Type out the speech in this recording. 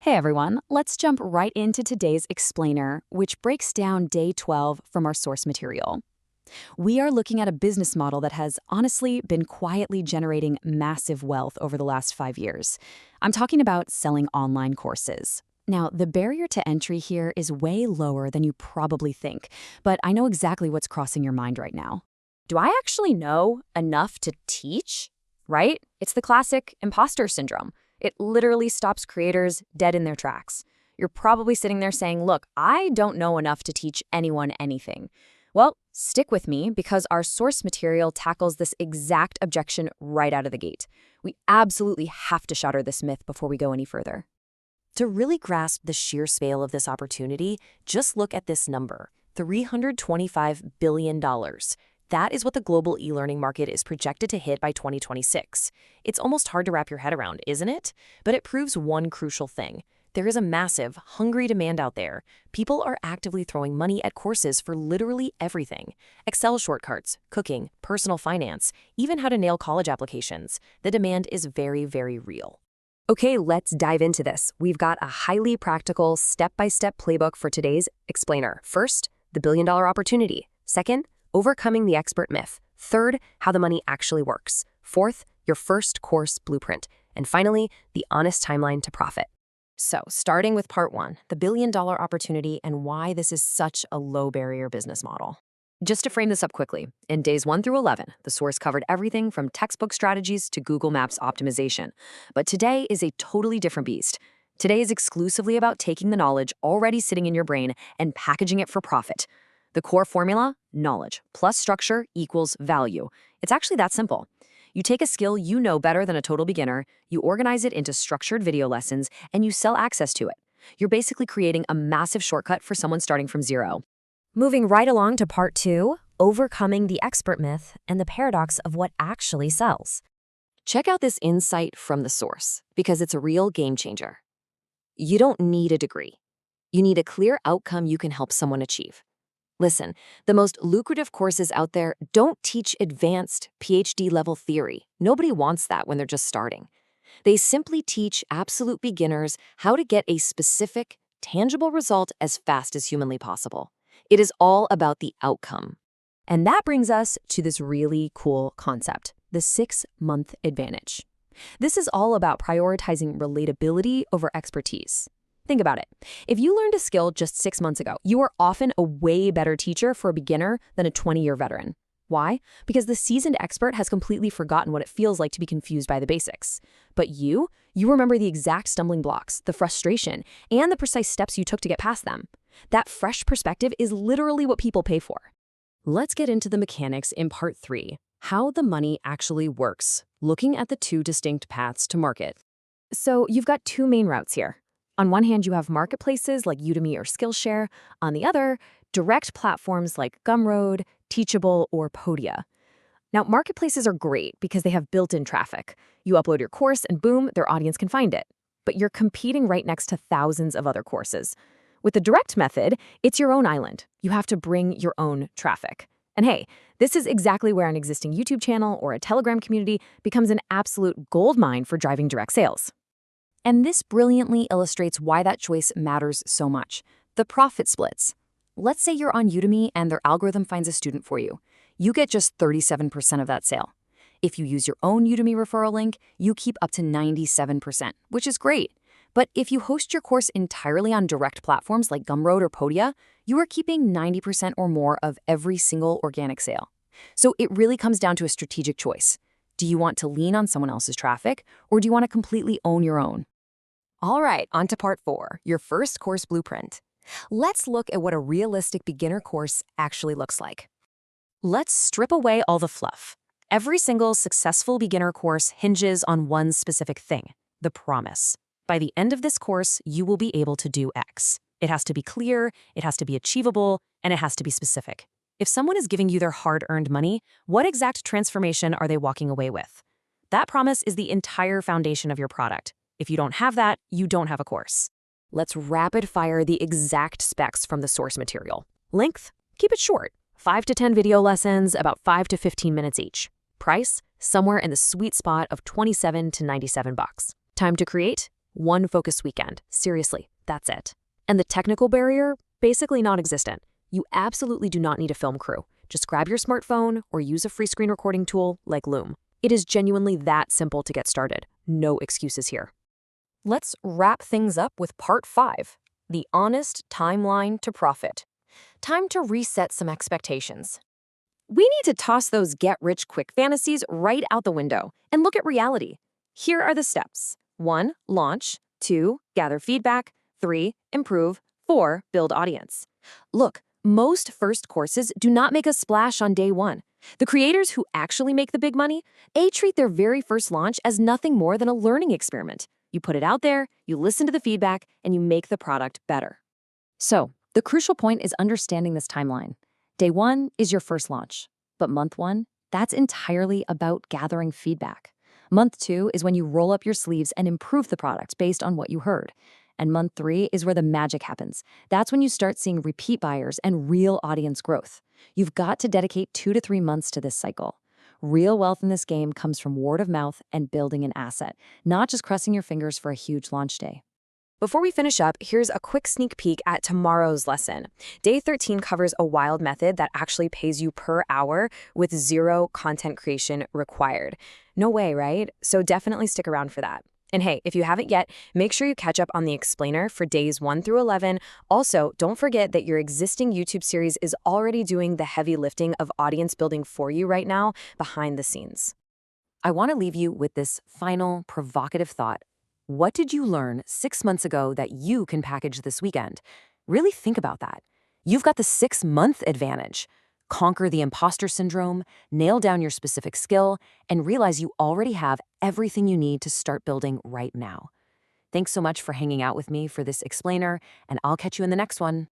Hey everyone, let's jump right into today's explainer, which breaks down day 12 from our source material. We are looking at a business model that has honestly been quietly generating massive wealth over the last 5 years. I'm talking about selling online courses. Now, the barrier to entry here is way lower than you probably think, but I know exactly what's crossing your mind right now. Do I actually know enough to teach? Right? It's the classic imposter syndrome. It literally stops creators dead in their tracks. You're probably sitting there saying, look, I don't know enough to teach anyone anything. Well, stick with me because our source material tackles this exact objection right out of the gate. We absolutely have to shatter this myth before we go any further. To really grasp the sheer scale of this opportunity, just look at this number, $325 billion. That is what the global e-learning market is projected to hit by 2026. It's almost hard to wrap your head around, isn't it? But it proves one crucial thing. There is a massive, hungry demand out there. People are actively throwing money at courses for literally everything. Excel shortcuts, cooking, personal finance, even how to nail college applications. The demand is very, very real. Okay, let's dive into this. We've got a highly practical, step-by-step playbook for today's explainer. First, the billion-dollar opportunity. Second, overcoming the expert myth. Third, how the money actually works. Fourth, your first course blueprint. And finally, the honest timeline to profit. So, starting with part one, the billion-dollar opportunity and why this is such a low-barrier business model. Just to frame this up quickly, in days 1 through 11, the source covered everything from textbook strategies to Google Maps optimization. But today is a totally different beast. Today is exclusively about taking the knowledge already sitting in your brain and packaging it for profit. The core formula, knowledge, plus structure equals value. It's actually that simple. You take a skill you know better than a total beginner, you organize it into structured video lessons, and you sell access to it. You're basically creating a massive shortcut for someone starting from zero. Moving right along to part two, overcoming the expert myth and the paradox of what actually sells. Check out this insight from the source, because it's a real game changer. You don't need a degree. You need a clear outcome you can help someone achieve. Listen, the most lucrative courses out there don't teach advanced PhD-level theory. Nobody wants that when they're just starting. They simply teach absolute beginners how to get a specific, tangible result as fast as humanly possible. It is all about the outcome. And that brings us to this really cool concept, the 6-month advantage. This is all about prioritizing relatability over expertise. Think about it. If you learned a skill just 6 months ago, you are often a way better teacher for a beginner than a 20-year veteran. Why? Because the seasoned expert has completely forgotten what it feels like to be confused by the basics. But you remember the exact stumbling blocks, the frustration, and the precise steps you took to get past them. That fresh perspective is literally what people pay for. Let's get into the mechanics in part 3, how the money actually works, looking at the two distinct paths to market. So you've got two main routes here. On one hand, you have marketplaces like Udemy or Skillshare. On the other, direct platforms like Gumroad, Teachable, or Podia. Now, marketplaces are great because they have built-in traffic. You upload your course and boom, their audience can find it. But you're competing right next to thousands of other courses. With the direct method, it's your own island. You have to bring your own traffic. And hey, this is exactly where an existing YouTube channel or a Telegram community becomes an absolute goldmine for driving direct sales. And this brilliantly illustrates why that choice matters so much. The profit splits. Let's say you're on Udemy and their algorithm finds a student for you. You get just 37% of that sale. If you use your own Udemy referral link, you keep up to 97%, which is great. But if you host your course entirely on direct platforms like Gumroad or Podia, you are keeping 90% or more of every single organic sale. So it really comes down to a strategic choice. Do you want to lean on someone else's traffic, or do you want to completely own your own? All right, on to part 4, your first course blueprint. Let's look at what a realistic beginner course actually looks like. Let's strip away all the fluff. Every single successful beginner course hinges on one specific thing, the promise. By the end of this course, you will be able to do X. It has to be clear, it has to be achievable, and it has to be specific. If someone is giving you their hard-earned money, what exact transformation are they walking away with? That promise is the entire foundation of your product. If you don't have that, you don't have a course. Let's rapid-fire the exact specs from the source material. Length? Keep it short. 5 to 10 video lessons, about 5 to 15 minutes each. Price? Somewhere in the sweet spot of $27 to $97. Time to create? One focused weekend. Seriously, that's it. And the technical barrier? Basically non-existent. You absolutely do not need a film crew. Just grab your smartphone or use a free screen recording tool like Loom. It is genuinely that simple to get started. No excuses here. Let's wrap things up with part 5, the honest timeline to profit. Time to reset some expectations. We need to toss those get-rich-quick fantasies right out the window and look at reality. Here are the steps. 1. Launch. 2. Gather feedback. 3. Improve. 4. Build audience. Look, most first courses do not make a splash on day 1. The creators who actually make the big money, they treat their very first launch as nothing more than a learning experiment. You put it out there, you listen to the feedback, and you make the product better. So, the crucial point is understanding this timeline. Day 1 is your first launch, but month 1, that's entirely about gathering feedback. Month 2 is when you roll up your sleeves and improve the product based on what you heard. And month 3 is where the magic happens. That's when you start seeing repeat buyers and real audience growth. You've got to dedicate 2 to 3 months to this cycle. Real wealth in this game comes from word of mouth and building an asset, not just crossing your fingers for a huge launch day. Before we finish up, here's a quick sneak peek at tomorrow's lesson. Day 13 covers a wild method that actually pays you per hour with zero content creation required. No way, right? So definitely stick around for that. And hey, if you haven't yet, make sure you catch up on the explainer for days 1 through 11. Also, don't forget that your existing YouTube series is already doing the heavy lifting of audience building for you right now behind the scenes. I want to leave you with this final provocative thought. What did you learn 6 months ago that you can package this weekend? Really think about that. You've got the 6-month advantage. Conquer the imposter syndrome, nail down your specific skill, and realize you already have everything you need to start building right now. Thanks so much for hanging out with me for this explainer, and I'll catch you in the next one.